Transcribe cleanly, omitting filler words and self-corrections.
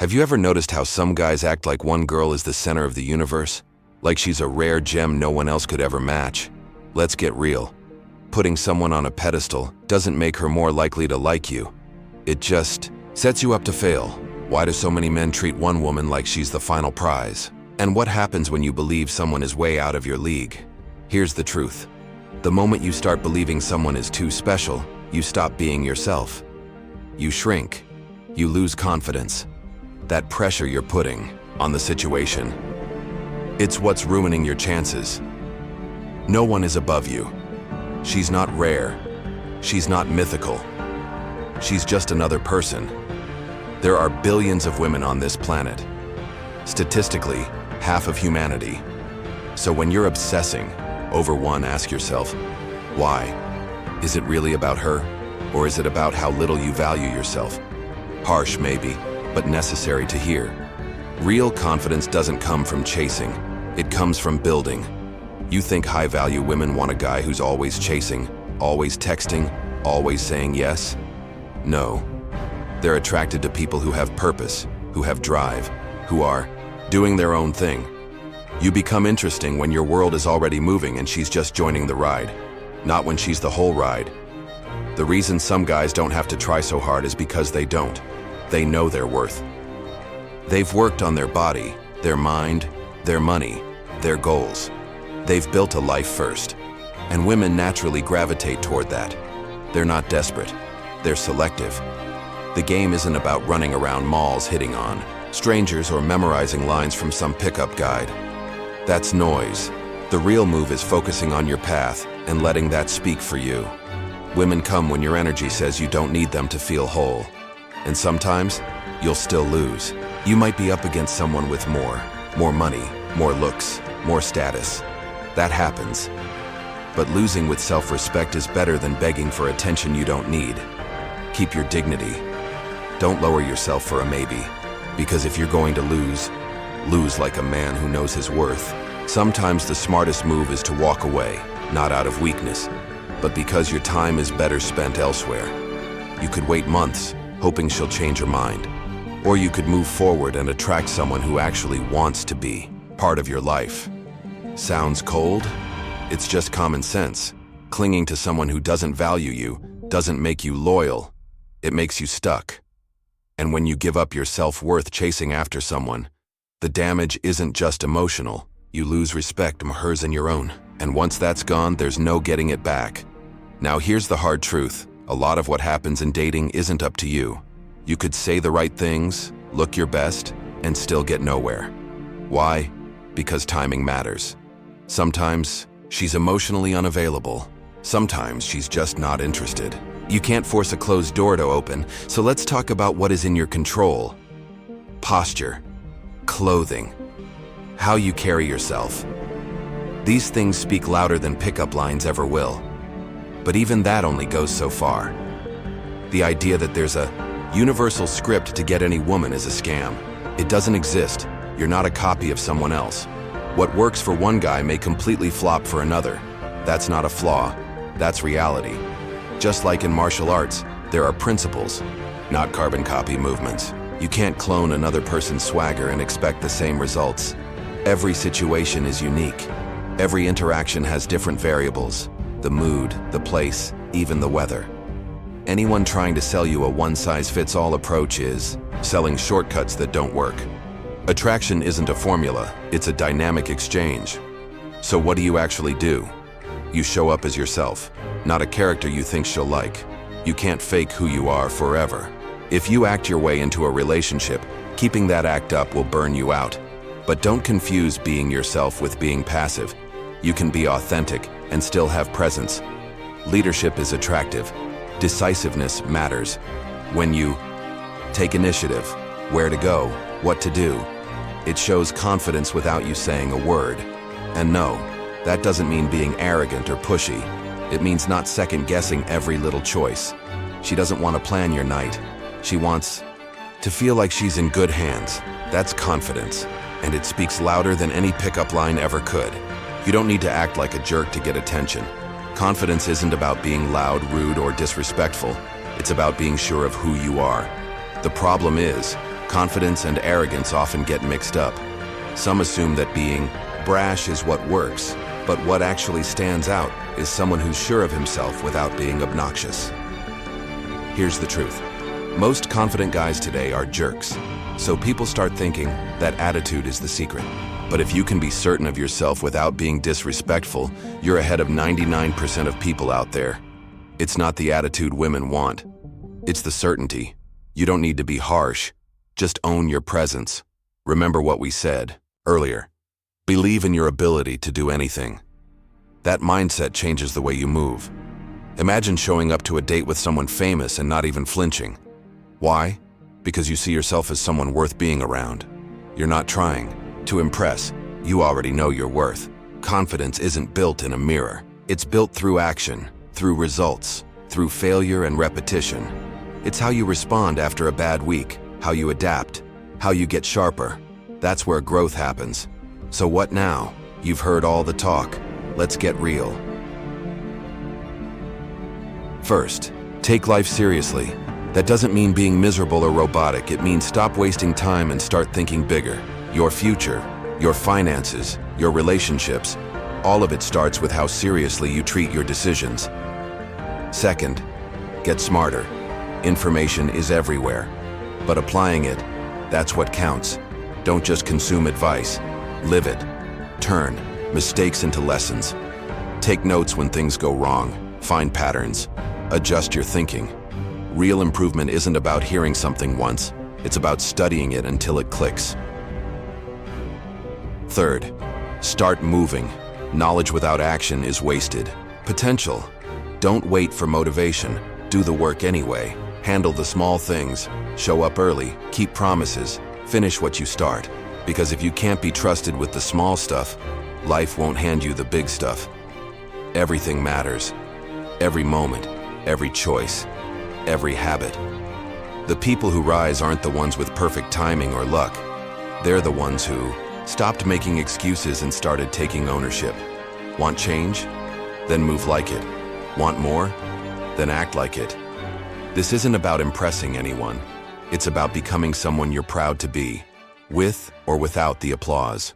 Have you ever noticed how some guys act like one girl is the center of the universe? Like she's a rare gem no one else could ever match? Let's get real. Putting someone on a pedestal doesn't make her more likely to like you. It just sets you up to fail. Why do so many men treat one woman like she's the final prize? And what happens when you believe someone is way out of your league? Here's the truth. The moment you start believing someone is too special, you stop being yourself. You shrink. You lose confidence. That pressure you're putting on the situation, it's what's ruining your chances. No one is above you. She's not rare. She's not mythical. She's just another person. There are billions of women on this planet. Statistically, half of humanity. So when you're obsessing over one, ask yourself, why? Is it really about her? Or is it about how little you value yourself? Harsh, maybe, but necessary to hear. Real confidence doesn't come from chasing. It comes from building. You think high-value women want a guy who's always chasing, always texting, always saying yes? No. They're attracted to people who have purpose, who have drive, who are doing their own thing. You become interesting when your world is already moving and she's just joining the ride, not when she's the whole ride. The reason some guys don't have to try so hard is because they don't. They know their worth. They've worked on their body, their mind, their money, their goals. They've built a life first. And women naturally gravitate toward that. They're not desperate. They're selective. The game isn't about running around malls hitting on strangers or memorizing lines from some pickup guide. That's noise. The real move is focusing on your path and letting that speak for you. Women come when your energy says you don't need them to feel whole. And sometimes, you'll still lose. You might be up against someone with more money, more looks, more status. That happens. But losing with self-respect is better than begging for attention you don't need. Keep your dignity. Don't lower yourself for a maybe. Because if you're going to lose like a man who knows his worth. Sometimes the smartest move is to walk away, not out of weakness, but because your time is better spent elsewhere. You could wait months, hoping she'll change her mind. Or you could move forward and attract someone who actually wants to be part of your life. Sounds cold? It's just common sense. Clinging to someone who doesn't value you doesn't make you loyal. It makes you stuck. And when you give up your self-worth chasing after someone, the damage isn't just emotional. You lose respect, hers and your own. And once that's gone, there's no getting it back. Now here's the hard truth. A lot of what happens in dating isn't up to you. You could say the right things, look your best, and still get nowhere. Why? Because timing matters. Sometimes she's emotionally unavailable. Sometimes she's just not interested. You can't force a closed door to open, so let's talk about what is in your control. Posture, clothing, how you carry yourself. These things speak louder than pickup lines ever will. But even that only goes so far. The idea that there's a universal script to get any woman is a scam. It doesn't exist. You're not a copy of someone else. What works for one guy may completely flop for another. That's not a flaw. That's reality. Just like in martial arts, there are principles, not carbon copy movements. You can't clone another person's swagger and expect the same results. Every situation is unique. Every interaction has different variables. The mood, the place, even the weather. Anyone trying to sell you a one-size-fits-all approach is selling shortcuts that don't work. Attraction isn't a formula, it's a dynamic exchange. So what do you actually do? You show up as yourself, not a character you think she'll like. You can't fake who you are forever. If you act your way into a relationship, keeping that act up will burn you out. But don't confuse being yourself with being passive. You can be authentic and still have presence. Leadership is attractive. Decisiveness matters. When you take initiative, where to go, what to do, it shows confidence without you saying a word. And no, that doesn't mean being arrogant or pushy. It means not second-guessing every little choice. She doesn't want to plan your night. She wants to feel like she's in good hands. That's confidence, and it speaks louder than any pickup line ever could. You don't need to act like a jerk to get attention. Confidence isn't about being loud, rude, or disrespectful. It's about being sure of who you are. The problem is, Confidence and arrogance often get mixed up. Some assume that being brash is what works, but what actually stands out is someone who's sure of himself without being obnoxious. Here's the truth. Most confident guys today are jerks, so people start thinking that attitude is the secret. But if you can be certain of yourself without being disrespectful, you're ahead of 99% of people out there. It's not the attitude women want. It's the certainty. You don't need to be harsh. Just own your presence. Remember what we said earlier. Believe in your ability to do anything. That mindset changes the way you move. Imagine showing up to a date with someone famous and not even flinching. Why? Because you see yourself as someone worth being around. You're not trying to impress. You already know your worth. Confidence isn't built in a mirror. It's built through action, through results, through failure and repetition. It's how you respond after a bad week, how you adapt, how you get sharper. That's where growth happens. So what now? You've heard all the talk. Let's get real. First, take life seriously. That doesn't mean being miserable or robotic. It means stop wasting time and start thinking bigger. Your future, your finances, your relationships, all of it starts with how seriously you treat your decisions. Second, get smarter. Information is everywhere, but applying it, that's what counts. Don't just consume advice, live it. Turn mistakes into lessons. Take notes when things go wrong, find patterns, adjust your thinking. Real improvement isn't about hearing something once, it's about studying it until it clicks. Third, start moving. Knowledge without action is wasted. Potential. Don't wait for motivation. Do the work anyway. Handle the small things. Show up early. Keep promises. Finish what you start. Because if you can't be trusted with the small stuff, life won't hand you the big stuff. Everything matters. Every moment, every choice, every habit. The people who rise aren't the ones with perfect timing or luck. They're the ones who stopped making excuses and started taking ownership. Want change? Then move like it. Want more? Then act like it. This isn't about impressing anyone. It's about becoming someone you're proud to be, with or without the applause.